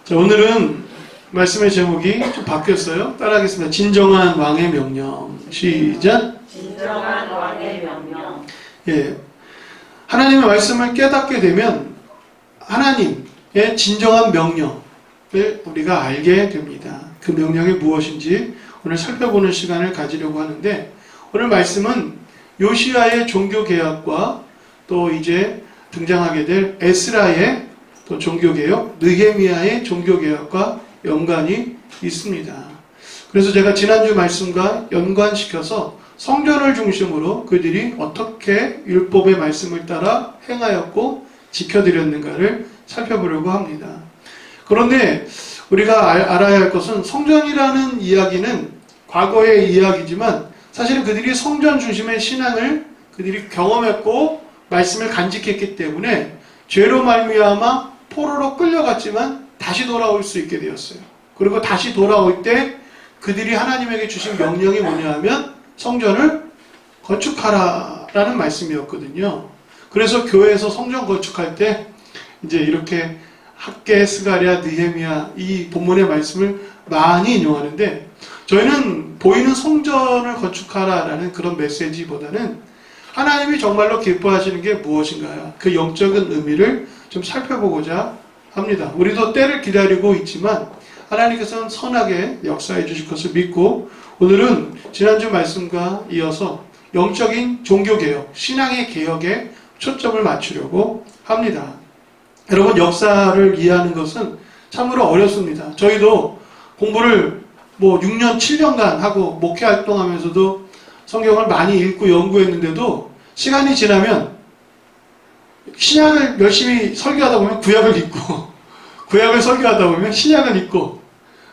자, 오늘은 말씀의 제목이 좀 바뀌었어요. 따라하겠습니다. 진정한 왕의 명령. 시작. 진정한 왕의 명령. 예. 하나님의 말씀을 깨닫게 되면 하나님의 진정한 명령을 우리가 알게 됩니다. 그 명령이 무엇인지 오늘 살펴보는 시간을 가지려고 하는데, 오늘 말씀은 요시야의 종교개혁과 또 이제 등장하게 될 에스라의 또 종교개혁, 느헤미야의 종교개혁과 연관이 있습니다. 그래서 제가 지난주 말씀과 연관시켜서 성전을 중심으로 그들이 어떻게 율법의 말씀을 따라 행하였고 지켜드렸는가를 살펴보려고 합니다. 그런데 우리가 알아야 할 것은, 성전이라는 이야기는 과거의 이야기지만 사실은 그들이 성전 중심의 신앙을 그들이 경험했고 말씀을 간직했기 때문에 죄로 말미암아 포로로 끌려갔지만 다시 돌아올 수 있게 되었어요. 그리고 다시 돌아올 때 그들이 하나님에게 주신 명령이 뭐냐 하면 성전을 건축하라라는 말씀이었거든요. 그래서 교회에서 성전 건축할 때 이제 이렇게 학개, 스가랴, 느헤미야 이 본문의 말씀을 많이 인용하는데, 저희는 보이는 성전을 건축하라라는 그런 메시지보다는 하나님이 정말로 기뻐하시는 게 무엇인가요? 그 영적인 의미를 좀 살펴보고자 합니다. 우리도 때를 기다리고 있지만 하나님께서는 선하게 역사해 주실 것을 믿고, 오늘은 지난주 말씀과 이어서 영적인 종교개혁, 신앙의 개혁에 초점을 맞추려고 합니다. 여러분, 역사를 이해하는 것은 참으로 어렵습니다. 저희도 공부를 6년, 7년간 하고 목회 활동하면서도 성경을 많이 읽고 연구했는데도 시간이 지나면 신약을 열심히 설교하다 보면 구약을 읽고, 구약을 설교하다 보면 신약을 읽고,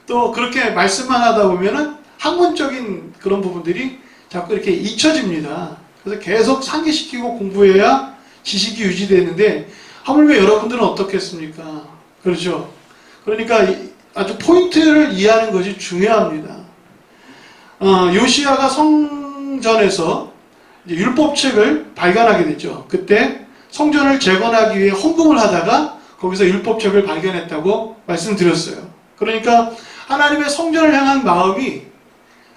또 그렇게 말씀만 하다 보면은 학문적인 그런 부분들이 자꾸 이렇게 잊혀집니다. 그래서 계속 상기시키고 공부해야 지식이 유지되는데, 하물며 여러분들은 어떻겠습니까? 그렇죠? 그러니까 아주 포인트를 이해하는 것이 중요합니다. 요시야가 성전에서 이제 율법책을 발견하게 되죠. 그때 성전을 재건하기 위해 헌금을 하다가 거기서 율법책을 발견했다고 말씀드렸어요. 그러니까 하나님의 성전을 향한 마음이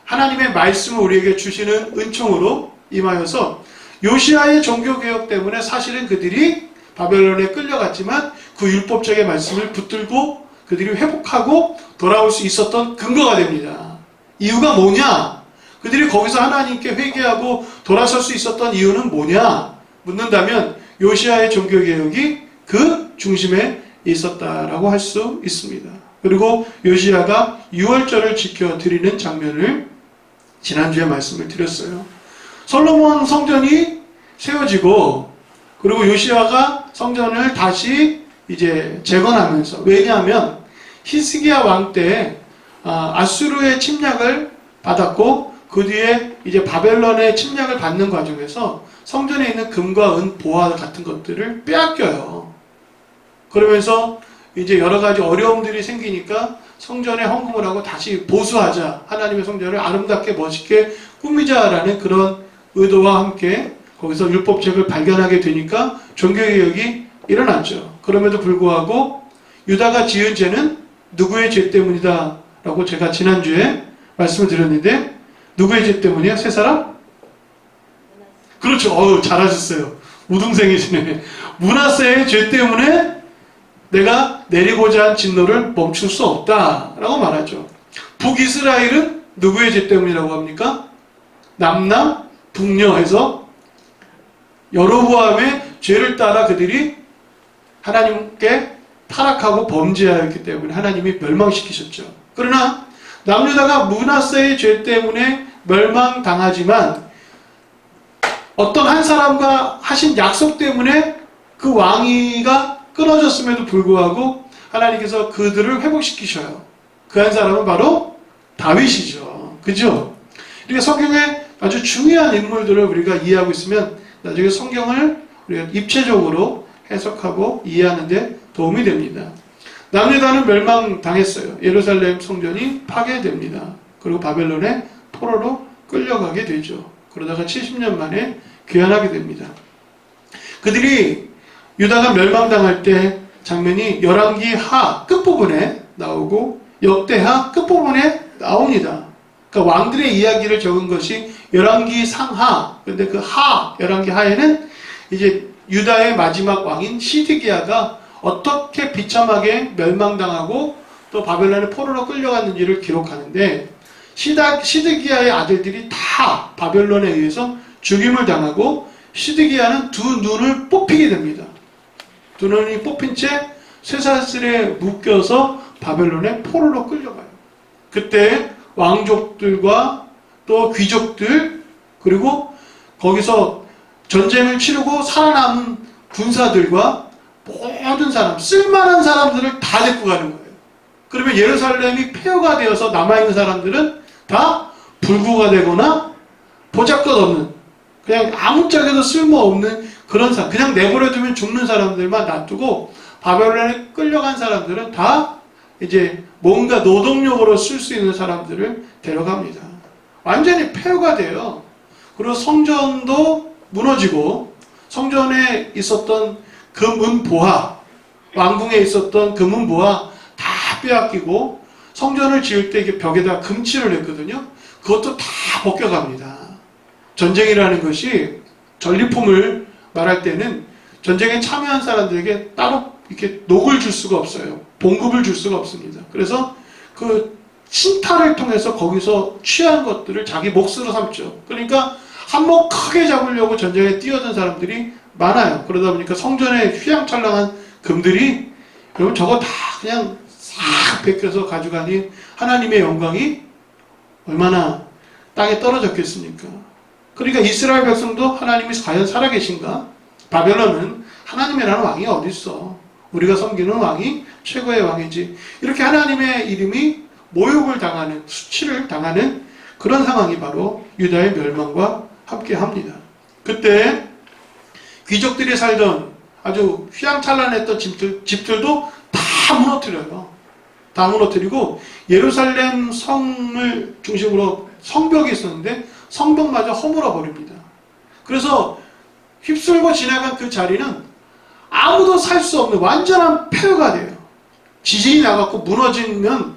하나님의 말씀을 우리에게 주시는 은총으로 임하여서, 요시야의 종교개혁 때문에 사실은 그들이 바벨론에 끌려갔지만 그 율법책의 말씀을 붙들고 그들이 회복하고 돌아올 수 있었던 근거가 됩니다. 이유가 뭐냐? 그들이 거기서 하나님께 회개하고 돌아설 수 있었던 이유는 뭐냐? 묻는다면 요시야의 종교개혁이 그 중심에 있었다라고 할 수 있습니다. 그리고 요시야가 유월절을 지켜드리는 장면을 지난주에 말씀을 드렸어요. 솔로몬 성전이 세워지고, 그리고 요시야가 성전을 다시 이제 재건하면서, 왜냐하면 히스기야 왕 때 아수르의 침략을 받았고 그 뒤에 이제 바벨론의 침략을 받는 과정에서 성전에 있는 금과 은, 보화 같은 것들을 빼앗겨요. 그러면서 이제 여러 가지 어려움들이 생기니까 성전에 헌금을 하고 다시 보수하자, 하나님의 성전을 아름답게 멋있게 꾸미자라는 그런 의도와 함께 거기서 율법책을 발견하게 되니까 종교개혁이 일어났죠. 그럼에도 불구하고 유다가 지은 죄는 누구의 죄 때문이다 라고 제가 지난주에 말씀을 드렸는데, 누구의 죄 때문이야? 세 사람? 그렇죠. 잘하셨어요. 우등생이시네. 므낫세의 죄 때문에 내가 내리고자 한 진노를 멈출 수 없다라고 말하죠. 북이스라엘은 누구의 죄 때문이라고 합니까? 남남 북녀해서 여로보암의 죄를 따라 그들이 하나님께 타락하고 범죄하였기 때문에 하나님이 멸망시키셨죠. 그러나 남유다가 므낫세의 죄 때문에 멸망당하지만 어떤 한 사람과 하신 약속 때문에 그 왕위가 끊어졌음에도 불구하고 하나님께서 그들을 회복시키셔요. 그 한 사람은 바로 다윗이죠. 그죠? 이렇게 성경에 아주 중요한 인물들을 우리가 이해하고 있으면 나중에 성경을 우리가 입체적으로 해석하고 이해하는 데 도움이 됩니다. 남유다는 멸망당했어요. 예루살렘 성전이 파괴됩니다. 그리고 바벨론의 포로로 끌려가게 되죠. 그러다가 70년 만에 귀환하게 됩니다. 그들이 유다가 멸망당할 때 장면이 열왕기 하 끝부분에 나오고 역대하 끝부분에 나옵니다. 그러니까 왕들의 이야기를 적은 것이 열왕기 상하. 근데 그 열왕기 하에는 이제 유다의 마지막 왕인 시드기야가 어떻게 비참하게 멸망당하고 또 바벨론의 포로로 끌려갔는지를 기록하는데, 시드기야의 아들들이 다 바벨론에 의해서 죽임을 당하고 시드기야는 두 눈을 뽑히게 됩니다. 두 눈이 뽑힌 채 쇠사슬에 묶여서 바벨론의 포로로 끌려가요. 그때 왕족들과 또 귀족들, 그리고 거기서 전쟁을 치르고 살아남은 군사들과 모든 사람, 쓸만한 사람들을 다 데리고 가는 거예요. 그러면 예루살렘이 폐허가 되어서 남아있는 사람들은 다 불구가 되거나 보잘것없는, 그냥 아무짝에도 쓸모없는 그런 사람, 그냥 내버려두면 죽는 사람들만 놔두고 바벨론에 끌려간 사람들은 다 이제 뭔가 노동력으로 쓸 수 있는 사람들을 데려갑니다. 완전히 폐허가 돼요. 그리고 성전도 무너지고, 성전에 있었던 금은보화, 왕궁에 있었던 금은보화 다 빼앗기고, 성전을 지을 때 이게 벽에다 금칠을 했거든요. 그것도 다 벗겨갑니다. 전쟁이라는 것이, 전리품을 말할 때는 전쟁에 참여한 사람들에게 따로 이렇게 녹을 줄 수가 없어요. 봉급을 줄 수가 없습니다. 그래서 그 신탈을 통해서 거기서 취한 것들을 자기 몫으로 삼죠. 그러니까 한몫 크게 잡으려고 전쟁에 뛰어든 사람들이 많아요. 그러다 보니까 성전에 휘황찬란한 금들이, 여러분 저거 다 그냥 싹 벗겨서 가져가니 하나님의 영광이 얼마나 땅에 떨어졌겠습니까? 그러니까 이스라엘 백성도 하나님이 과연 살아계신가? 바벨론은 하나님이라는 왕이 어디 있어? 우리가 섬기는 왕이 최고의 왕이지. 이렇게 하나님의 이름이 모욕을 당하는, 수치를 당하는 그런 상황이 바로 유다의 멸망과 함께 합니다. 그때 귀족들이 살던 아주 휘황찬란했던 집들도 다 무너뜨려요. 다 무너뜨리고, 예루살렘 성을 중심으로 성벽이 있었는데 성벽마저 허물어 버립니다. 그래서 휩쓸고 지나간 그 자리는 아무도 살 수 없는 완전한 폐허가 돼요. 지진이 나갖고 무너지면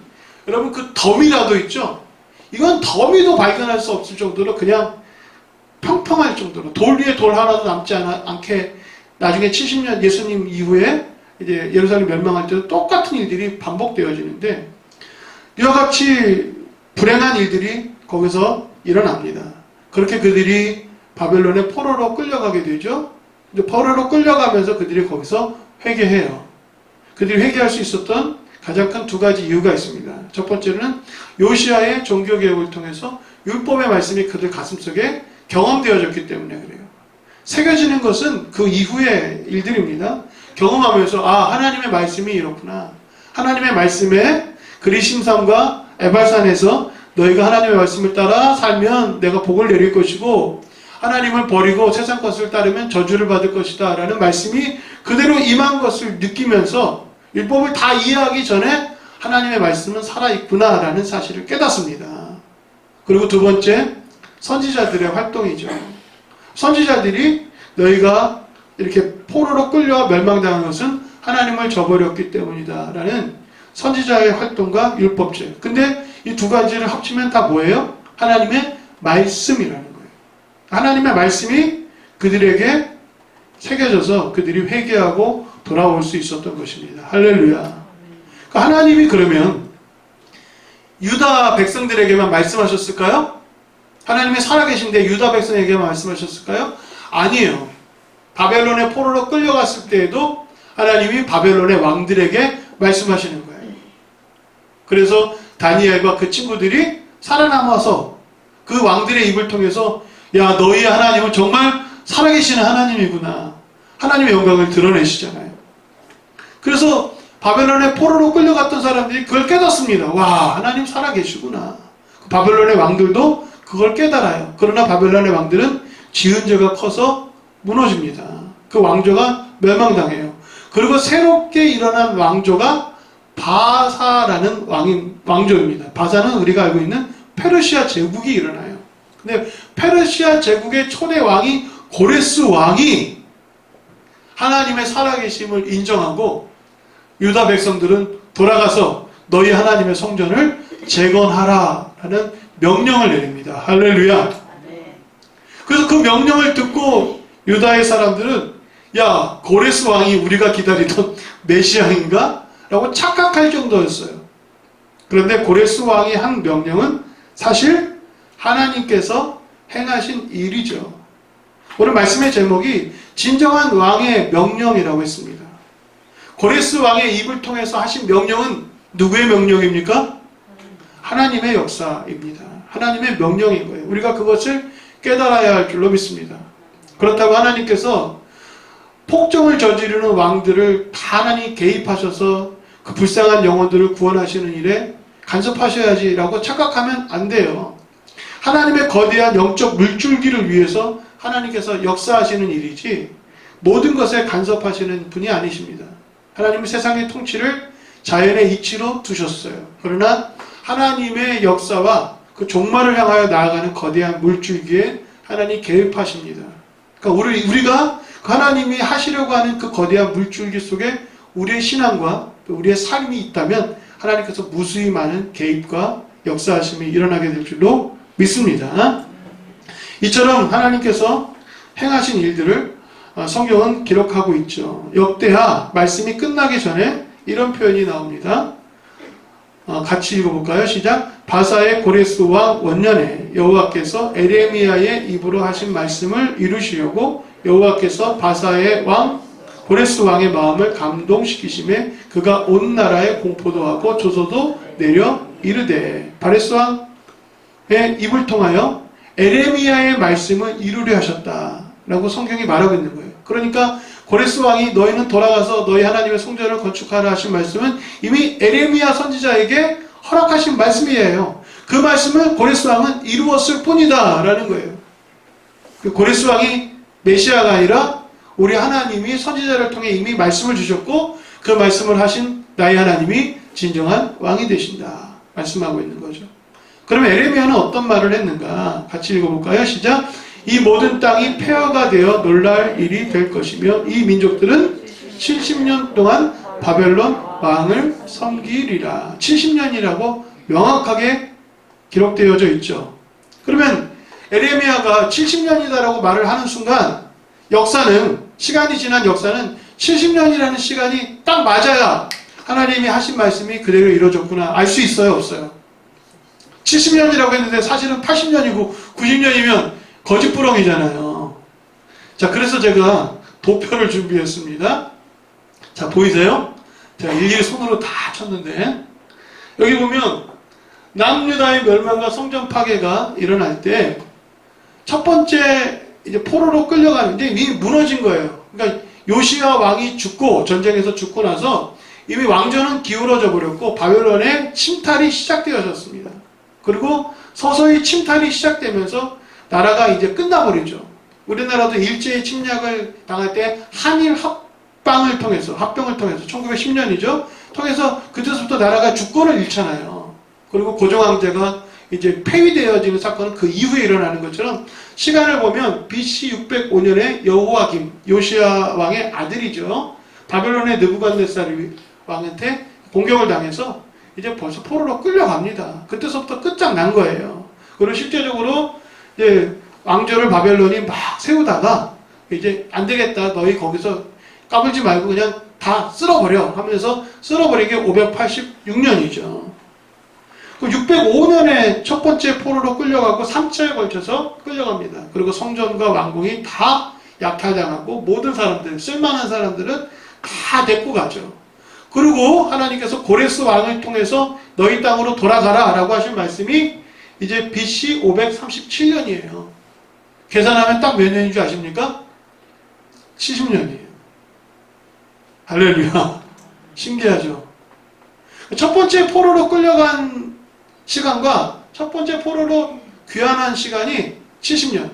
여러분 그 더미라도 있죠? 이건 더미도 발견할 수 없을 정도로 그냥 평평할 정도로, 돌 위에 돌 하나도 남지 않게 나중에 70년 예수님 이후에 이제 예루살렘 멸망할 때도 똑같은 일들이 반복되어지는데, 이와 같이 불행한 일들이 거기서 일어납니다. 그렇게 그들이 바벨론의 포로로 끌려가게 되죠. 이제 포로로 끌려가면서 그들이 거기서 회개해요. 그들이 회개할 수 있었던 가장 큰 두 가지 이유가 있습니다. 첫 번째는 요시아의 종교개혁을 통해서 율법의 말씀이 그들 가슴속에 경험되어졌기 때문에 그래요. 새겨지는 것은 그 이후의 일들입니다. 경험하면서 하나님의 말씀이 이렇구나. 하나님의 말씀에 그리심산과 에발산에서 너희가 하나님의 말씀을 따라 살면 내가 복을 내릴 것이고, 하나님을 버리고 세상 것을 따르면 저주를 받을 것이다 라는 말씀이 그대로 임한 것을 느끼면서 율법을 다 이해하기 전에 하나님의 말씀은 살아있구나 라는 사실을 깨닫습니다. 그리고 두 번째, 선지자들의 활동이죠. 선지자들이 너희가 이렇게 포로로 끌려 멸망당한 것은 하나님을 저버렸기 때문이다 라는 선지자의 활동과 율법적. 근데 이 두 가지를 합치면 다 뭐예요? 하나님의 말씀이라는 거예요. 하나님의 말씀이 그들에게 새겨져서 그들이 회개하고 돌아올 수 있었던 것입니다. 할렐루야. 그러니까 하나님이 그러면 유다 백성들에게만 말씀하셨을까요? 하나님이 살아계신데 유다 백성에게만 말씀하셨을까요? 아니에요. 바벨론의 포로로 끌려갔을 때에도 하나님이 바벨론의 왕들에게 말씀하시는 거예요. 그래서 다니엘과 그 친구들이 살아남아서 그 왕들의 입을 통해서 야, 너희 하나님은 정말 살아계시는 하나님이구나. 하나님의 영광을 드러내시잖아요. 그래서 바벨론의 포로로 끌려갔던 사람들이 그걸 깨닫습니다. 와, 하나님 살아계시구나. 바벨론의 왕들도 그걸 깨달아요. 그러나 바벨론의 왕들은 지은 죄가 커서 무너집니다. 그 왕조가 멸망당해요. 그리고 새롭게 일어난 왕조가 바사라는 왕조입니다. 바사는 우리가 알고 있는 페르시아 제국이 일어나요. 근데 페르시아 제국의 초대 왕이 고레스 왕이 하나님의 살아계심을 인정하고 유다 백성들은 돌아가서 너희 하나님의 성전을 재건하라라는 명령을 내립니다. 할렐루야. 그래서 그 명령을 듣고 유다의 사람들은 야, 고레스 왕이 우리가 기다리던 메시아인가? 라고 착각할 정도였어요. 그런데 고레스 왕이 한 명령은 사실 하나님께서 행하신 일이죠. 오늘 말씀의 제목이 진정한 왕의 명령이라고 했습니다. 고레스 왕의 입을 통해서 하신 명령은 누구의 명령입니까? 하나님의 역사입니다. 하나님의 명령인 거예요. 우리가 그것을 깨달아야 할 줄로 믿습니다. 그렇다고 하나님께서 폭정을 저지르는 왕들을 다 하나님 개입하셔서 그 불쌍한 영혼들을 구원하시는 일에 간섭하셔야지라고 착각하면 안 돼요. 하나님의 거대한 영적 물줄기를 위해서 하나님께서 역사하시는 일이지 모든 것에 간섭하시는 분이 아니십니다. 하나님은 세상의 통치를 자연의 이치로 두셨어요. 그러나 하나님의 역사와 그 종말을 향하여 나아가는 거대한 물줄기에 하나님 개입하십니다. 그러니까 우리가 하나님이 하시려고 하는 그 거대한 물줄기 속에 우리의 신앙과 우리의 삶이 있다면 하나님께서 무수히 많은 개입과 역사하심이 일어나게 될 줄로 믿습니다. 이처럼 하나님께서 행하신 일들을 성경은 기록하고 있죠. 역대하 말씀이 끝나기 전에 이런 표현이 나옵니다. 같이 읽어볼까요? 시작. 바사의 고레스 왕 원년에 여호와께서 에레미야의 입으로 하신 말씀을 이루시려고 여호와께서 바사의 왕 고레스 왕의 마음을 감동시키심에 그가 온 나라에 공포도 하고 조소도 내려 이르되 바레스 왕의 입을 통하여 에레미야의 말씀을 이루려 하셨다라고 성경이 말하고 있는 거예요. 그러니까 고레스 왕이 너희는 돌아가서 너희 하나님의 성전을 건축하라 하신 말씀은 이미 에레미야 선지자에게 허락하신 말씀이에요. 그 말씀을 고레스 왕은 이루었을 뿐이다 라는 거예요. 고레스 왕이 메시아가 아니라 우리 하나님이 선지자를 통해 이미 말씀을 주셨고 그 말씀을 하신 나의 하나님이 진정한 왕이 되신다 말씀하고 있는 거죠. 그러면 에레미야는 어떤 말을 했는가? 같이 읽어볼까요? 시작. 이 모든 땅이 폐허가 되어 놀랄 일이 될 것이며 이 민족들은 70년 동안 바벨론 왕을 섬기리라. 70년이라고 명확하게 기록되어져 있죠. 그러면 에레미야가 70년이다라고 말을 하는 순간 시간이 지난 역사는 70년이라는 시간이 딱 맞아야 하나님이 하신 말씀이 그대로 이루어졌구나 알 수 있어요? 없어요? 70년이라고 했는데 사실은 80년이고 90년이면 거짓부렁이잖아요. 자, 그래서 제가 도표를 준비했습니다. 자, 보이세요? 제가 일일이 손으로 다 쳤는데 여기 보면 남유다의 멸망과 성전 파괴가 일어날 때 첫 번째 이제 포로로 끌려가는데 이미 무너진 거예요. 그러니까 요시야 왕이 전쟁에서 죽고 나서 이미 왕조는 기울어져 버렸고 바벨론의 침탈이 시작되어졌습니다. 그리고 서서히 침탈이 시작되면서 나라가 이제 끝나버리죠. 우리나라도 일제히 침략을 당할 때 한일 합병을 통해서 1910년이죠. 통해서 그때부터 나라가 주권을 잃잖아요. 그리고 고종황제가 이제 폐위되어지는 사건은 그 이후에 일어나는 것처럼 시간을 보면 BC 605년에 여호와김 요시야 왕의 아들이죠. 바벨론의 느부갓네살 왕한테 공격을 당해서 이제 벌써 포로로 끌려갑니다. 그때서부터 끝장난 거예요. 그리고 실제적으로 이제 왕조를 바벨론이 막 세우다가 이제 안 되겠다. 너희 거기서 까불지 말고 그냥 다 쓸어버려 하면서 쓸어버린 게 586년이죠. 605년에 첫 번째 포로로 끌려가고 3차에 걸쳐서 끌려갑니다. 그리고 성전과 왕궁이 다 약탈당하고 모든 사람들, 쓸만한 사람들은 다 데리고 가죠. 그리고 하나님께서 고레스 왕을 통해서 너희 땅으로 돌아가라 라고 하신 말씀이 이제 BC 537년이에요. 계산하면 딱 몇 년인 줄 아십니까? 70년이에요. 할렐루야. 신기하죠? 첫 번째 포로로 끌려간 시간과 첫 번째 포로로 귀환한 시간이 70년.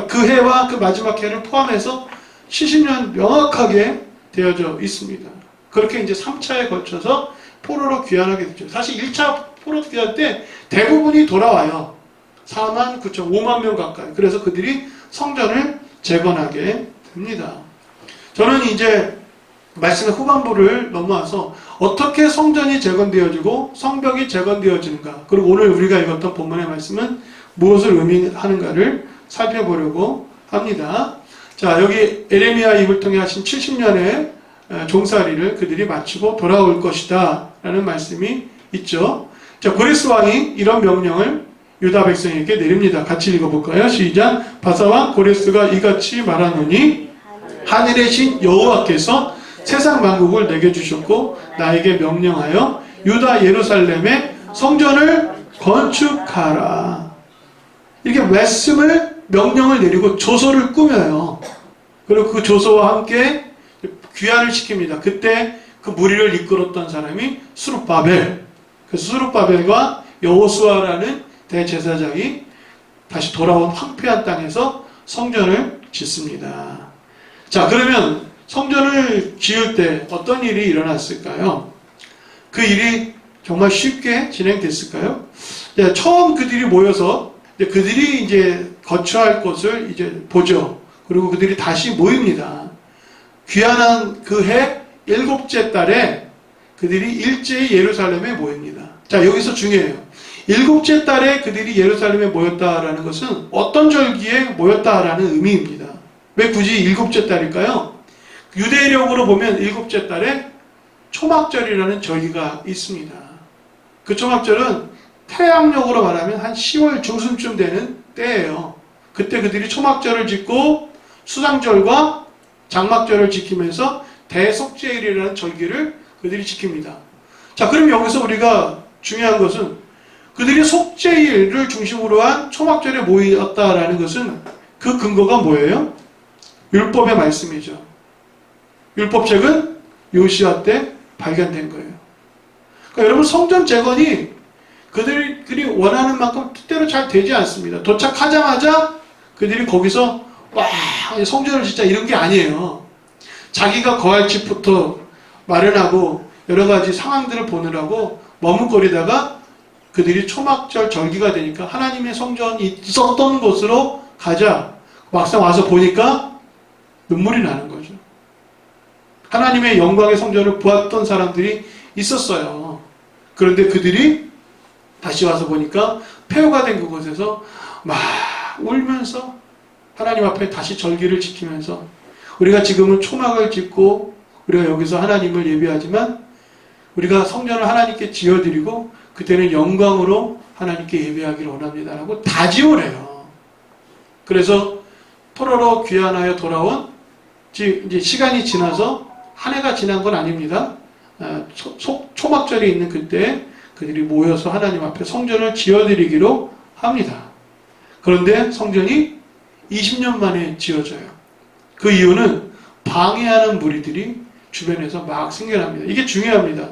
그 해와 그 마지막 해를 포함해서 70년 명확하게 되어져 있습니다. 그렇게 이제 3차에 걸쳐서 포로로 귀환하게 되죠. 사실 1차 포로 귀환 때 대부분이 돌아와요. 4만 9천, 5만 명 가까이. 그래서 그들이 성전을 재건하게 됩니다. 저는 이제 말씀의 후반부를 넘어와서 어떻게 성전이 재건되어지고 성벽이 재건되어지는가, 그리고 오늘 우리가 읽었던 본문의 말씀은 무엇을 의미하는가를 살펴보려고 합니다. 자, 여기 에레미야 입을 통해 하신 70년의 종살이를 그들이 마치고 돌아올 것이다 라는 말씀이 있죠. 자, 고레스 왕이 이런 명령을 유다 백성에게 내립니다. 같이 읽어볼까요? 시작. 바사왕 고레스가 이같이 말하노니 하늘의 신 여호와께서 세상 만국을 내게 주셨고 나에게 명령하여 유다 예루살렘에 성전을 건축하라. 이렇게 말씀을 명령을 내리고 조서를 꾸며요. 그리고 그 조서와 함께 귀환을 시킵니다. 그때 그 무리를 이끌었던 사람이 스룹바벨. 그 스룹바벨과 여호수아라는 대제사장이 다시 돌아온 황폐한 땅에서 성전을 짓습니다. 자, 그러면 성전을 지을 때 어떤 일이 일어났을까요? 그 일이 정말 쉽게 진행됐을까요? 처음 그들이 모여서 그들이 이제 거처할 곳을 이제 보죠. 그리고 그들이 다시 모입니다. 귀환한 그 해 7째 달에 그들이 일제히 예루살렘에 모입니다. 자, 여기서 중요해요. 7째 달에 그들이 예루살렘에 모였다라는 것은 어떤 절기에 모였다라는 의미입니다. 왜 굳이 7째 달일까요? 유대력으로 보면 7째 달에 초막절이라는 절기가 있습니다. 그 초막절은 태양력으로 말하면 한 10월 중순쯤 되는 때예요. 그때 그들이 초막절을 짓고 수상절과 장막절을 지키면서 대속죄일이라는 절기를 그들이 지킵니다. 자, 그럼 여기서 우리가 중요한 것은 그들이 속죄일을 중심으로 한 초막절에 모였다라는 것은 그 근거가 뭐예요? 율법의 말씀이죠. 율법책은 요시아 때 발견된 거예요. 그러니까 여러분, 성전 재건이 그들이 원하는 만큼 뜻대로 잘 되지 않습니다. 도착하자마자 그들이 거기서 와, 성전을 짓자 이런 게 아니에요. 자기가 거할 집부터 마련하고 여러 가지 상황들을 보느라고 머뭇거리다가 그들이 초막절 절기가 되니까 하나님의 성전이 있었던 곳으로 가자. 막상 와서 보니까 눈물이 나는 거죠. 하나님의 영광의 성전을 보았던 사람들이 있었어요. 그런데 그들이 다시 와서 보니까 폐허가 된 그곳에서 막 울면서 하나님 앞에 다시 절기를 지키면서 우리가 지금은 초막을 짓고 우리가 여기서 하나님을 예배하지만 우리가 성전을 하나님께 지어드리고 그때는 영광으로 하나님께 예배하기를 원합니다라고 다짐을 해요. 그래서 포로로 귀환하여 돌아온, 이제 시간이 지나서 한 해가 지난 건 아닙니다. 초막절이 있는 그때 그들이 모여서 하나님 앞에 성전을 지어드리기로 합니다. 그런데 성전이 20년 만에 지어져요. 그 이유는 방해하는 무리들이 주변에서 막 생겨납니다. 이게 중요합니다.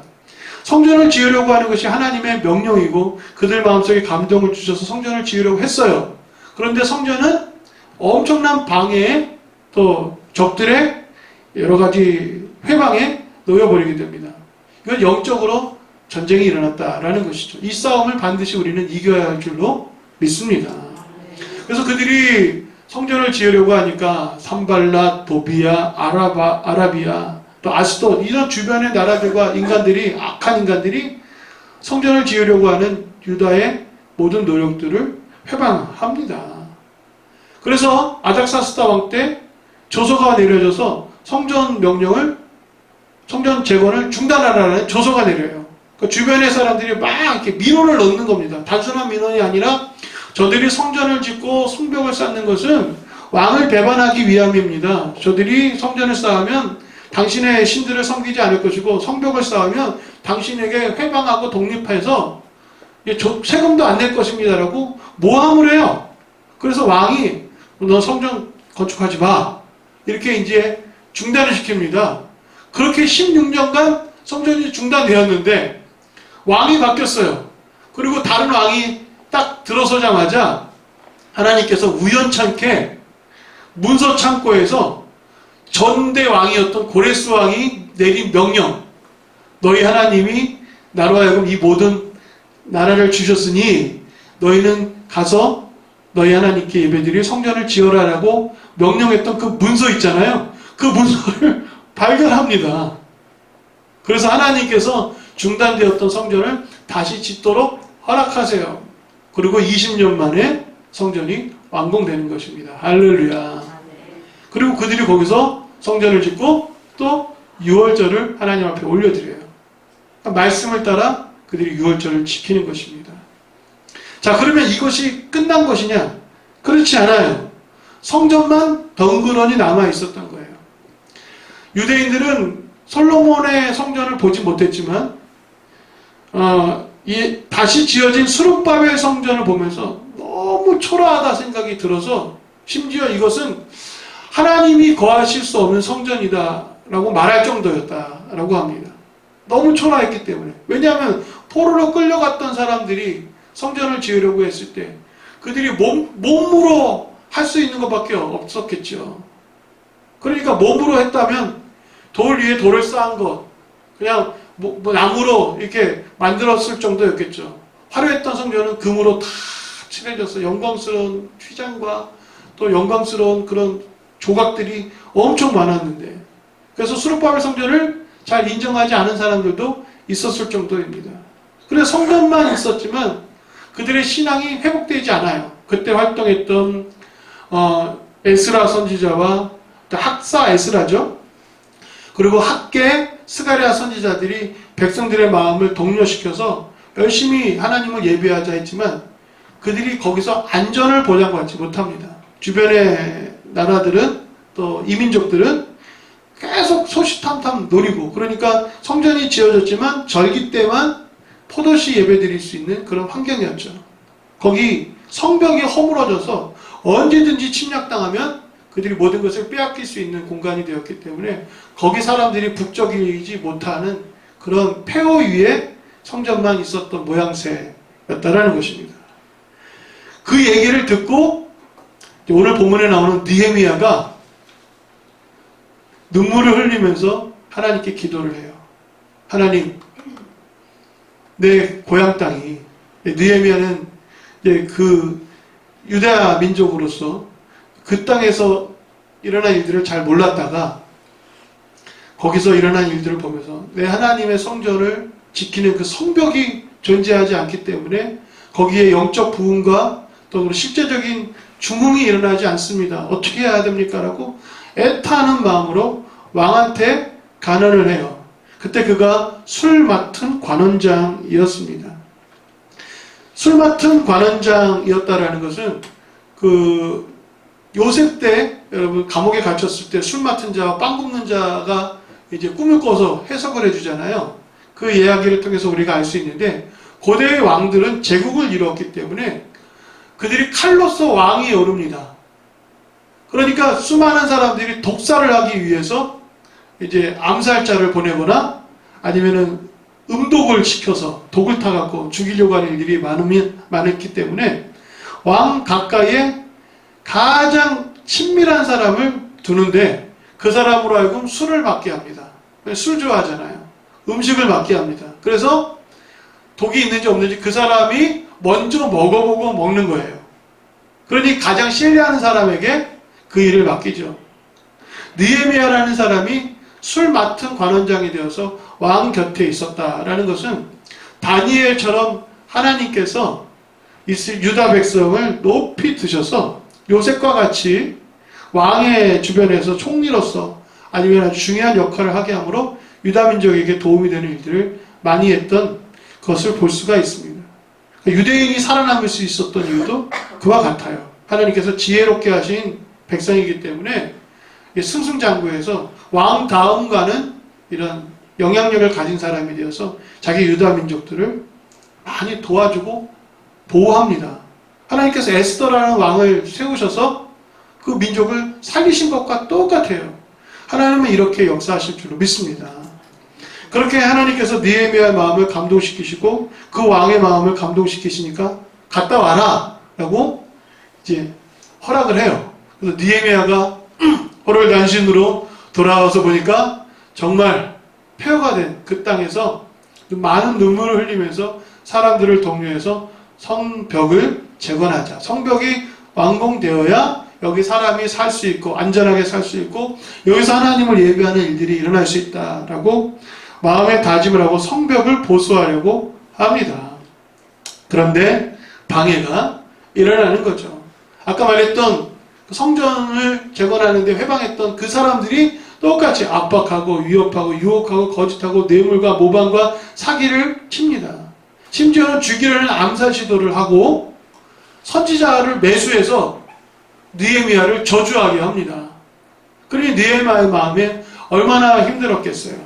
성전을 지으려고 하는 것이 하나님의 명령이고 그들 마음속에 감동을 주셔서 성전을 지으려고 했어요. 그런데 성전은 엄청난 방해에 또 적들의 여러 가지 회방에 놓여버리게 됩니다. 이건 영적으로 전쟁이 일어났다라는 것이죠. 이 싸움을 반드시 우리는 이겨야 할 줄로 믿습니다. 그래서 그들이 성전을 지으려고 하니까 산발랏, 도비아, 아라비아, 또 아스돗 이런 주변의 나라들과 인간들이, 악한 인간들이 성전을 지으려고 하는 유다의 모든 노력들을 회방합니다. 그래서 아닥사스다 왕 때 조서가 내려져서 성전 재건을 중단하라는 조서가 내려요. 그 주변의 사람들이 막 이렇게 민원을 넣는 겁니다. 단순한 민원이 아니라 저들이 성전을 짓고 성벽을 쌓는 것은 왕을 배반하기 위함입니다. 저들이 성전을 쌓으면 당신의 신들을 섬기지 않을 것이고 성벽을 쌓으면 당신에게 회방하고 독립해서 세금도 안 낼 것입니다 라고 모함을 해요. 그래서 왕이 너 성전 건축하지 마 이렇게 이제 중단을 시킵니다. 그렇게 16년간 성전이 중단되었는데 왕이 바뀌었어요. 그리고 다른 왕이 딱 들어서자마자 하나님께서 우연찮게 문서 창고에서 전대 왕이었던 고레스 왕이 내린 명령, 너희 하나님이 나로 하여금 이 모든 나라를 주셨으니 너희는 가서 너희 하나님께 예배드릴 성전을 지어라라고 명령했던 그 문서 있잖아요. 그 문서를 발견합니다. 그래서 하나님께서 중단되었던 성전을 다시 짓도록 허락하세요. 그리고 20년 만에 성전이 완공되는 것입니다. 할렐루야. 그리고 그들이 거기서 성전을 짓고 또 유월절을 하나님 앞에 올려드려요. 그러니까 말씀을 따라 그들이 유월절을 지키는 것입니다. 자, 그러면 이것이 끝난 것이냐? 그렇지 않아요. 성전만 덩그러니 남아 있었던 거예요. 유대인들은 솔로몬의 성전을 보지 못했지만 다시 지어진 스룹바벨 성전을 보면서 너무 초라하다 생각이 들어서 심지어 이것은 하나님이 거하실 수 없는 성전이다 라고 말할 정도였다라고 합니다. 너무 초라했기 때문에. 왜냐하면 포로로 끌려갔던 사람들이 성전을 지으려고 했을 때 그들이 몸으로 할 수 있는 것밖에 없었겠죠. 그러니까 몸으로 했다면 돌 위에 돌을 쌓은 것, 그냥 나무로 이렇게 만들었을 정도였겠죠. 화려했던 성전은 금으로 다 칠해져서 영광스러운 휘장과 또 영광스러운 그런 조각들이 엄청 많았는데, 그래서 스룹바벨 성전을 잘 인정하지 않은 사람들도 있었을 정도입니다. 그래서 성전만 있었지만 그들의 신앙이 회복되지 않아요. 그때 활동했던 에스라 선지자와 또 학사 에스라죠. 그리고 학계 스가랴 선지자들이 백성들의 마음을 독려시켜서 열심히 하나님을 예배하자 했지만 그들이 거기서 안전을 보장받지 못합니다. 주변의 나라들은 또 이민족들은 계속 소시탐탐 노리고, 그러니까 성전이 지어졌지만 절기 때만 포도시 예배 드릴 수 있는 그런 환경이었죠. 거기 성벽이 허물어져서 언제든지 침략당하면 그들이 모든 것을 빼앗길 수 있는 공간이 되었기 때문에 거기 사람들이 북적이지 못하는 그런 폐허 위에 성전만 있었던 모양새였다라는 것입니다. 그 얘기를 듣고 오늘 본문에 나오는 느헤미야가 눈물을 흘리면서 하나님께 기도를 해요. 하나님, 내 고향 땅이, 느헤미야는 이제 그 유다 민족으로서 그 땅에서 일어난 일들을 잘 몰랐다가 거기서 일어난 일들을 보면서 내 하나님의 성전을 지키는 그 성벽이 존재하지 않기 때문에 거기에 영적 부흥과 또 실제적인 중흥이 일어나지 않습니다. 어떻게 해야 됩니까? 라고 애타는 마음으로 왕한테 간언을 해요. 그때 그가 술 맡은 관원장이었습니다. 술 맡은 관원장이었다라는 것은 그 요셉 때 여러분 감옥에 갇혔을 때 술 맡은 자와 빵 굽는 자가 이제 꿈을 꿔서 해석을 해주잖아요. 그 이야기를 통해서 우리가 알 수 있는데 고대의 왕들은 제국을 이루었기 때문에 그들이 칼로서 왕이 오릅니다. 그러니까 수많은 사람들이 독살을 하기 위해서 이제 암살자를 보내거나 아니면은 음독을 시켜서 독을 타갖고 죽이려고 하는 일들이 많았기 때문에 왕 가까이에 가장 친밀한 사람을 두는데 그 사람으로 하여금 술을 맡게 합니다. 술 좋아하잖아요. 음식을 맡게 합니다. 그래서 독이 있는지 없는지 그 사람이 먼저 먹어보고 먹는 거예요. 그러니 가장 신뢰하는 사람에게 그 일을 맡기죠. 느헤미야라는 사람이 술 맡은 관원장이 되어서 왕 곁에 있었다라는 것은 다니엘처럼 하나님께서 유다 백성을 높이 드셔서 요셉과 같이 왕의 주변에서 총리로서 아니면 아주 중요한 역할을 하게 함으로 유다 민족에게 도움이 되는 일들을 많이 했던 것을 볼 수가 있습니다. 유대인이 살아남을 수 있었던 이유도 그와 같아요. 하나님께서 지혜롭게 하신 백성이기 때문에 승승장구해서 왕 다음가는 이런 영향력을 가진 사람이 되어서 자기 유다 민족들을 많이 도와주고 보호합니다. 하나님께서 에스더라는 왕을 세우셔서 그 민족을 살리신 것과 똑같아요. 하나님은 이렇게 역사하실 줄로 믿습니다. 그렇게 하나님께서 느헤미야의 마음을 감동시키시고 그 왕의 마음을 감동시키시니까 갔다 와라 라고 이제 허락을 해요. 그래서 느헤미야가 호롤단신으로 돌아와서 보니까 정말 폐허가 된 그 땅에서 많은 눈물을 흘리면서 사람들을 독려해서 성벽을 재건하자. 성벽이 완공되어야 여기 사람이 살 수 있고 안전하게 살 수 있고 여기서 하나님을 예배하는 일들이 일어날 수 있다라고 마음의 다짐을 하고 성벽을 보수하려고 합니다. 그런데 방해가 일어나는 거죠. 아까 말했던 성전을 재건하는데 회방했던 그 사람들이 똑같이 압박하고 위협하고 유혹하고 거짓하고 뇌물과 모방과 사기를 칩니다. 심지어는 죽이려는 암살 시도를 하고 선지자를 매수해서 느헤미야를 저주하게 합니다. 그러니 느헤미야의 마음에 얼마나 힘들었겠어요.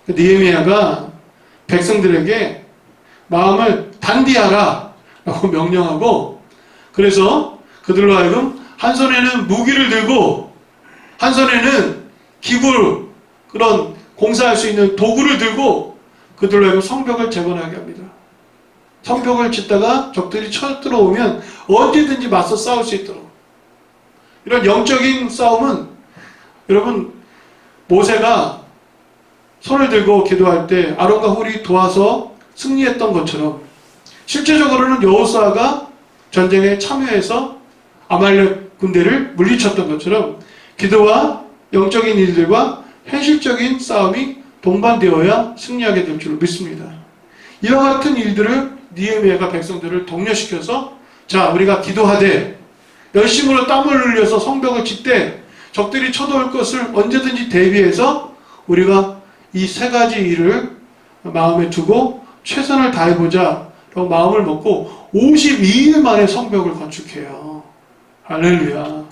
느헤미야가 백성들에게 마음을 단디하라 라고 명령하고 그래서 그들로 하여금 한 손에는 무기를 들고 한 손에는 기구를 그런 공사할 수 있는 도구를 들고 그들로 하여금 성벽을 재건하게 합니다. 성벽을 짓다가 적들이 쳐들어오면 언제든지 맞서 싸울 수 있도록 이런 영적인 싸움은 여러분 모세가 손을 들고 기도할 때 아론과 훌이 도와서 승리했던 것처럼 실제적으로는 여호수아가 전쟁에 참여해서 아말렉 군대를 물리쳤던 것처럼 기도와 영적인 일들과 현실적인 싸움이 동반되어야 승리하게 될 줄 믿습니다. 이와 같은 일들을 느헤미야가 백성들을 독려시켜서 자 우리가 기도하되 열심으로 땀을 흘려서 성벽을 짓되 적들이 쳐들어올 것을 언제든지 대비해서 우리가 이 세 가지 일을 마음에 두고 최선을 다해보자 라고 마음을 먹고 52일 만에 성벽을 건축해요. 할렐루야.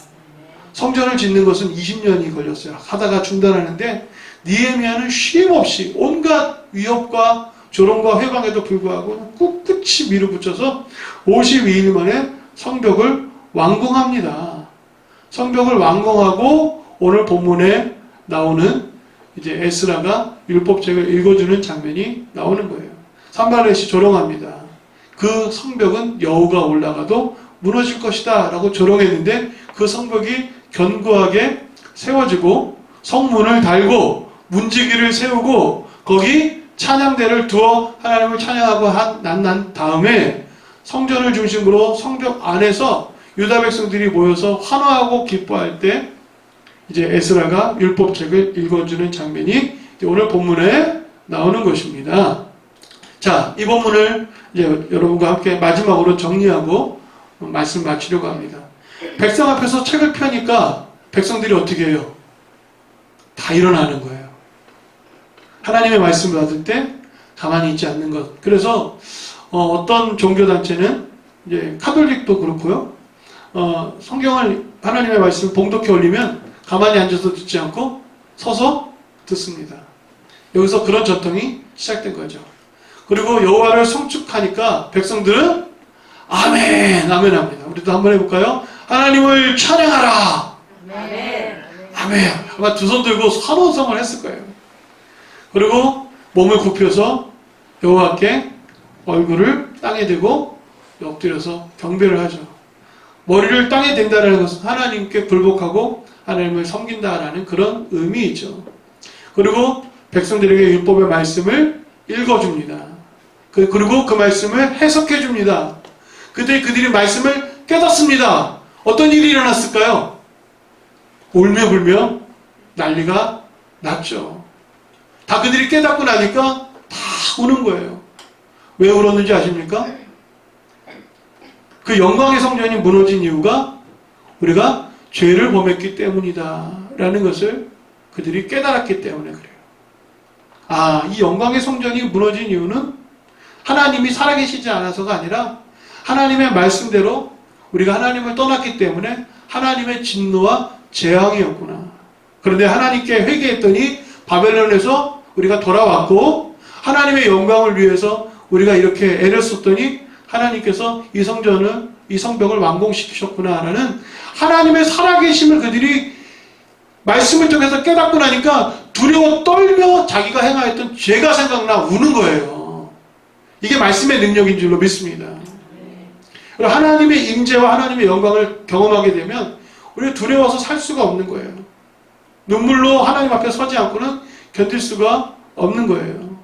성전을 짓는 것은 20년이 걸렸어요. 하다가 중단하는데 느헤미야는 쉼없이 온갖 위협과 조롱과 회방에도 불구하고 꿋꿋이 밀어붙여서 52일 만에 성벽을 완공합니다. 성벽을 완공하고 오늘 본문에 나오는 이제 에스라가 율법책을 읽어주는 장면이 나오는 거예요. 산발렛이 조롱합니다. 그 성벽은 여호가 올라가도 무너질 것이다 라고 조롱했는데 그 성벽이 견고하게 세워지고 성문을 달고 문지기를 세우고 거기 찬양대를 두어 하나님을 찬양하고 난 다음에 성전을 중심으로 성벽 안에서 유다 백성들이 모여서 환호하고 기뻐할 때 이제 에스라가 율법책을 읽어주는 장면이 오늘 본문에 나오는 것입니다. 자, 이 본문을 이제 여러분과 함께 마지막으로 정리하고 말씀 마치려고 합니다. 백성 앞에서 책을 펴니까 백성들이 어떻게 해요? 다 일어나는 거예요. 하나님의 말씀을 받을 때 가만히 있지 않는 것. 그래서 어떤 종교단체는 이제 카톨릭도 그렇고요. 성경을 하나님의 말씀을 봉독해 올리면 가만히 앉아서 듣지 않고 서서 듣습니다. 여기서 그런 전통이 시작된 거죠. 그리고 여호와를 성축하니까 백성들은 아멘, 아멘 합니다. 우리도 한번 해볼까요? 하나님을 찬양하라. 아멘. 아멘. 아마 두 손 들고 환호성을 했을 거예요. 그리고 몸을 굽혀서 여호와께 얼굴을 땅에 대고 엎드려서 경배를 하죠. 머리를 땅에 댄다는 것은 하나님께 굴복하고 하나님을 섬긴다라는 그런 의미이죠. 그리고 백성들에게 율법의 말씀을 읽어줍니다. 그리고 그 말씀을 해석해줍니다. 그들이 말씀을 깨닫습니다. 어떤 일이 일어났을까요? 울며 불며 난리가 났죠. 다 그들이 깨닫고 나니까 다 우는 거예요. 왜 울었는지 아십니까? 그 영광의 성전이 무너진 이유가 우리가 죄를 범했기 때문이다 라는 것을 그들이 깨달았기 때문에 그래요. 아, 이 영광의 성전이 무너진 이유는 하나님이 살아계시지 않아서가 아니라 하나님의 말씀대로 우리가 하나님을 떠났기 때문에 하나님의 진노와 재앙이었구나. 그런데 하나님께 회개했더니 바벨론에서 우리가 돌아왔고 하나님의 영광을 위해서 우리가 이렇게 애를 썼더니 하나님께서 이 성벽을 완공시키셨구나라는 하나님의 살아계심을 그들이 말씀을 통해서 깨닫고 나니까 두려워 떨며 자기가 행하였던 죄가 생각나 우는 거예요. 이게 말씀의 능력인 줄로 믿습니다. 그리고 하나님의 임재와 하나님의 영광을 경험하게 되면 우리가 두려워서 살 수가 없는 거예요. 눈물로 하나님 앞에 서지 않고는 견딜 수가 없는 거예요.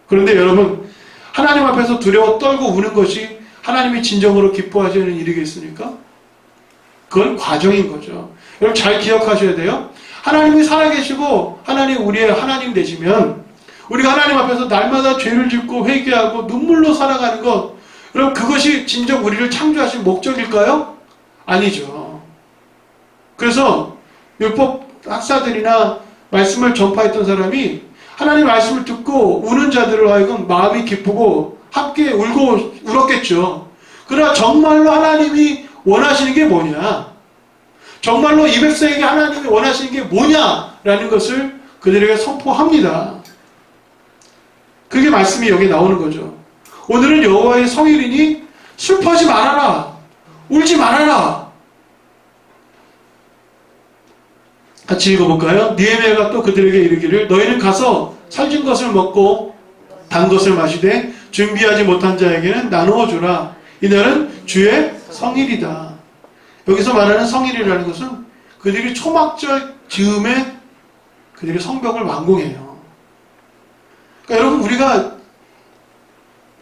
그런데 여러분, 하나님 앞에서 두려워 떨고 우는 것이 하나님이 진정으로 기뻐하시는 일이겠습니까? 그건 과정인 거죠. 여러분 잘 기억하셔야 돼요. 하나님이 살아계시고 하나님 우리의 하나님 되시면 우리가 하나님 앞에서 날마다 죄를 짓고 회개하고 눈물로 살아가는 것, 여러분 그것이 진정 우리를 창조하신 목적일까요? 아니죠. 그래서 율법 학사들이나 말씀을 전파했던 사람이 하나님 말씀을 듣고 우는 자들을 하여금 마음이 기쁘고 함께 울고 울었겠죠. 그러나 정말로 하나님이 원하시는 게 뭐냐? 정말로 이 백성에게 하나님이 원하시는 게 뭐냐라는 것을 그들에게 선포합니다. 그게 말씀이 여기 나오는 거죠. 오늘은 여호와의 성일이니 슬퍼하지 말아라. 울지 말아라. 같이 읽어볼까요? 느헤미야가 또 그들에게 이르기를 너희는 가서 살진 것을 먹고 단 것을 마시되 준비하지 못한 자에게는 나누어 주라. 이날은 주의 성일이다. 여기서 말하는 성일이라는 것은 그들이 초막절 즈음에 그들이 성벽을 완공해요. 그러니까 여러분 우리가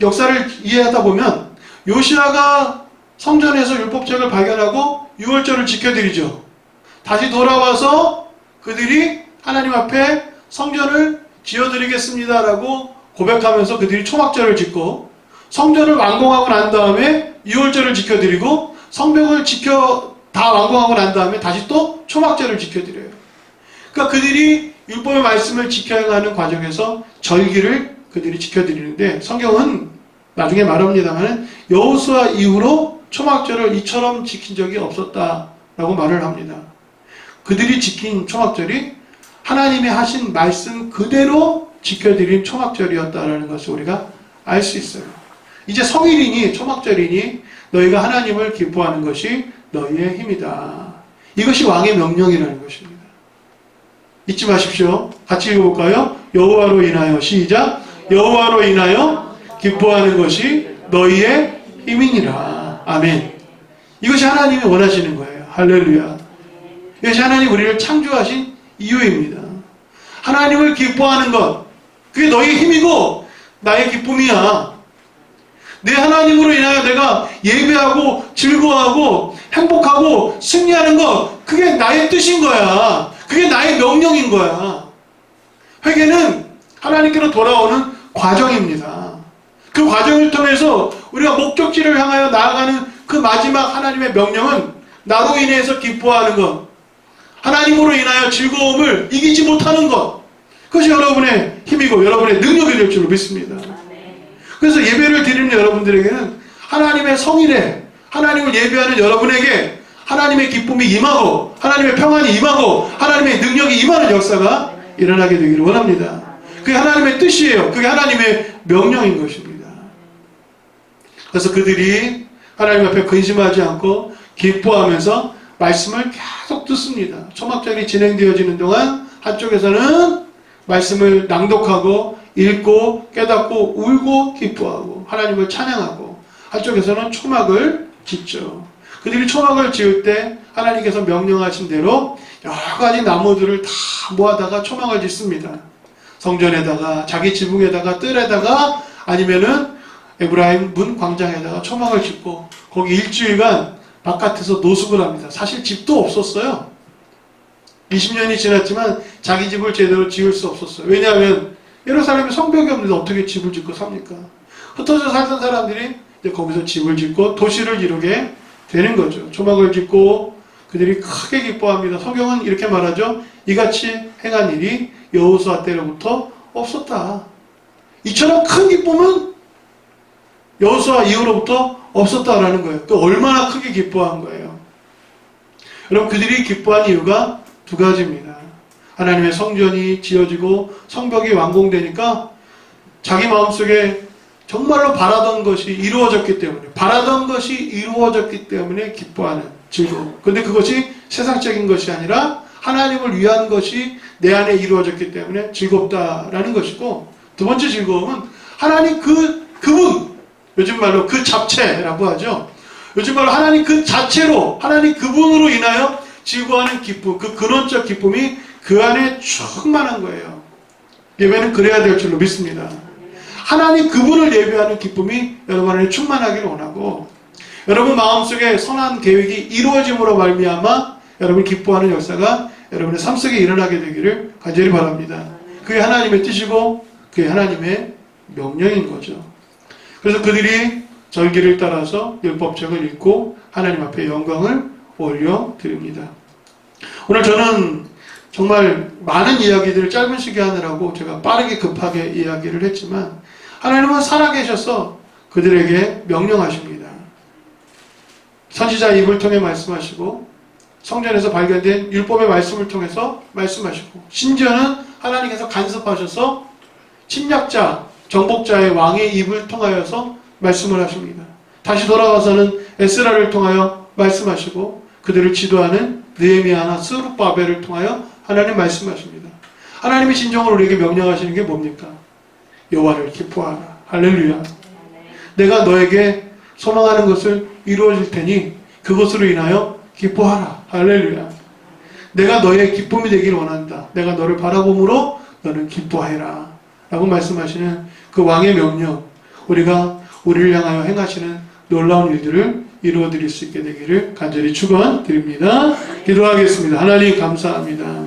역사를 이해하다 보면 요시아가 성전에서 율법책을 발견하고 유월절을 지켜드리죠. 다시 돌아와서 그들이 하나님 앞에 성전을 지어드리겠습니다라고 고백하면서 그들이 초막절을 짓고 성전을 완공하고 난 다음에 유월절을 지켜드리고 성벽을 다 완공하고 난 다음에 다시 또 초막절을 지켜드려요. 그러니까 그들이 율법의 말씀을 지켜 행하는 과정에서 절기를 그들이 지켜드리는데 성경은 나중에 말합니다만 여호수아 이후로 초막절을 이처럼 지킨 적이 없었다라고 말을 합니다. 그들이 지킨 초막절이 하나님이 하신 말씀 그대로 지켜드린 초막절이었다라는 것을 우리가 알 수 있어요. 이제 성일이니 초막절이니 너희가 하나님을 기뻐하는 것이 너희의 힘이다. 이것이 왕의 명령이라는 것입니다. 잊지 마십시오. 같이 읽어볼까요? 여호와로 인하여 시작. 여호와로 인하여 기뻐하는 것이 너희의 힘이니라. 아멘. 이것이 하나님이 원하시는 거예요. 할렐루야. 이것이 하나님 우리를 창조하신 이유입니다. 하나님을 기뻐하는 것, 그게 너희의 힘이고 나의 기쁨이야. 내 하나님으로 인하여 내가 예배하고 즐거워하고 행복하고 승리하는 것, 그게 나의 뜻인 거야. 그게 나의 명령인 거야. 회개는 하나님께로 돌아오는 과정입니다. 그 과정을 통해서 우리가 목적지를 향하여 나아가는 그 마지막 하나님의 명령은 나로 인해서 기뻐하는 것, 하나님으로 인하여 즐거움을 이기지 못하는 것, 그것이 여러분의 힘이고 여러분의 능력이 될 줄로 믿습니다. 그래서 예배를 드리는 여러분들에게는 하나님의 성일에 하나님을 예배하는 여러분에게 하나님의 기쁨이 임하고 하나님의 평안이 임하고 하나님의 능력이 임하는 역사가 일어나게 되기를 원합니다. 그게 하나님의 뜻이에요. 그게 하나님의 명령인 것입니다. 그래서 그들이 하나님 앞에 근심하지 않고 기뻐하면서 말씀을 계속 듣습니다. 초막절이 진행되어지는 동안 한쪽에서는 말씀을 낭독하고 읽고 깨닫고 울고 기뻐하고 하나님을 찬양하고, 한쪽에서는 초막을 짓죠. 그들이 초막을 지을 때 하나님께서 명령하신 대로 여러 가지 나무들을 다 모아다가 초막을 짓습니다. 성전에다가, 자기 지붕에다가, 뜰에다가, 아니면은 에브라임 문 광장에다가 초막을 짓고 거기 일주일간 바깥에서 노숙을 합니다. 사실 집도 없었어요. 20년이 지났지만 자기 집을 제대로 지을 수 없었어요. 왜냐하면 예루살렘에 성벽이 없는데 어떻게 집을 짓고 삽니까? 흩어져 살던 사람들이 이제 거기서 집을 짓고 도시를 이루게 되는 거죠. 초막을 짓고 그들이 크게 기뻐합니다. 성경은 이렇게 말하죠. 이같이 행한 일이 여호수아 때로부터 없었다. 이처럼 큰 기쁨은 여호수아 이후로부터 없었다라는 거예요. 또 얼마나 크게 기뻐한 거예요. 여러분, 그들이 기뻐한 이유가 두 가지입니다. 하나님의 성전이 지어지고 성벽이 완공되니까 자기 마음속에 정말로 바라던 것이 이루어졌기 때문에 기뻐하는 즐거움. 근데 그것이 세상적인 것이 아니라 하나님을 위한 것이 내 안에 이루어졌기 때문에 즐겁다라는 것이고, 두 번째 즐거움은 하나님 그분, 요즘 말로 그 잡채라고 하죠. 요즘 말로 하나님 그 자체로, 하나님 그분으로 인하여 즐거워하는 기쁨, 그 근원적 기쁨이 그 안에 충만한 거예요. 예배는 그래야 될 줄로 믿습니다. 하나님 그분을 예배하는 기쁨이 여러분 안에 충만하기를 원하고, 여러분 마음속에 선한 계획이 이루어짐으로 말미암아 여러분 기뻐하는 역사가 여러분의 삶 속에 일어나게 되기를 간절히 바랍니다. 그게 하나님의 뜻이고 그게 하나님의 명령인 거죠. 그래서 그들이 절기를 따라서 율법책을 읽고 하나님 앞에 영광을 올려드립니다. 오늘 저는 정말 많은 이야기들을 짧은 시간 하느라고 제가 빠르게 급하게 이야기를 했지만 하나님은 살아계셔서 그들에게 명령하십니다. 선지자 입을 통해 말씀하시고 성전에서 발견된 율법의 말씀을 통해서 말씀하시고 심지어는 하나님께서 간섭하셔서 침략자, 정복자의 왕의 입을 통하여서 말씀을 하십니다. 다시 돌아와서는 에스라를 통하여 말씀하시고 그들을 지도하는 느헤미야나 스룹바벨을 통하여 하나님 말씀하십니다. 하나님이 진정으로 우리에게 명령하시는 게 뭡니까? 여호와를 기뻐하라. 할렐루야. 내가 너에게 소망하는 것을 이루어질 테니 그것으로 인하여 기뻐하라. 할렐루야. 내가 너의 기쁨이 되기를 원한다. 내가 너를 바라봄으로 너는 기뻐해라. 라고 말씀하시는 그 왕의 명령, 우리가 우리를 향하여 행하시는 놀라운 일들을 이루어드릴 수 있게 되기를 간절히 축원드립니다. 기도하겠습니다. 하나님 감사합니다.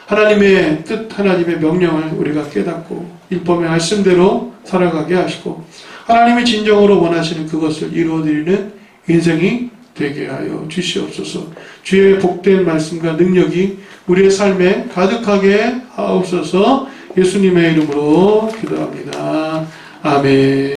하나님의 뜻, 하나님의 명령을 우리가 깨닫고 율법의 말씀대로 살아가게 하시고 하나님이 진정으로 원하시는 그것을 이루어드리는 인생이 되게 하여 주시옵소서. 주의 복된 말씀과 능력이 우리의 삶에 가득하게 하옵소서. 예수님의 이름으로 기도합니다. 아멘.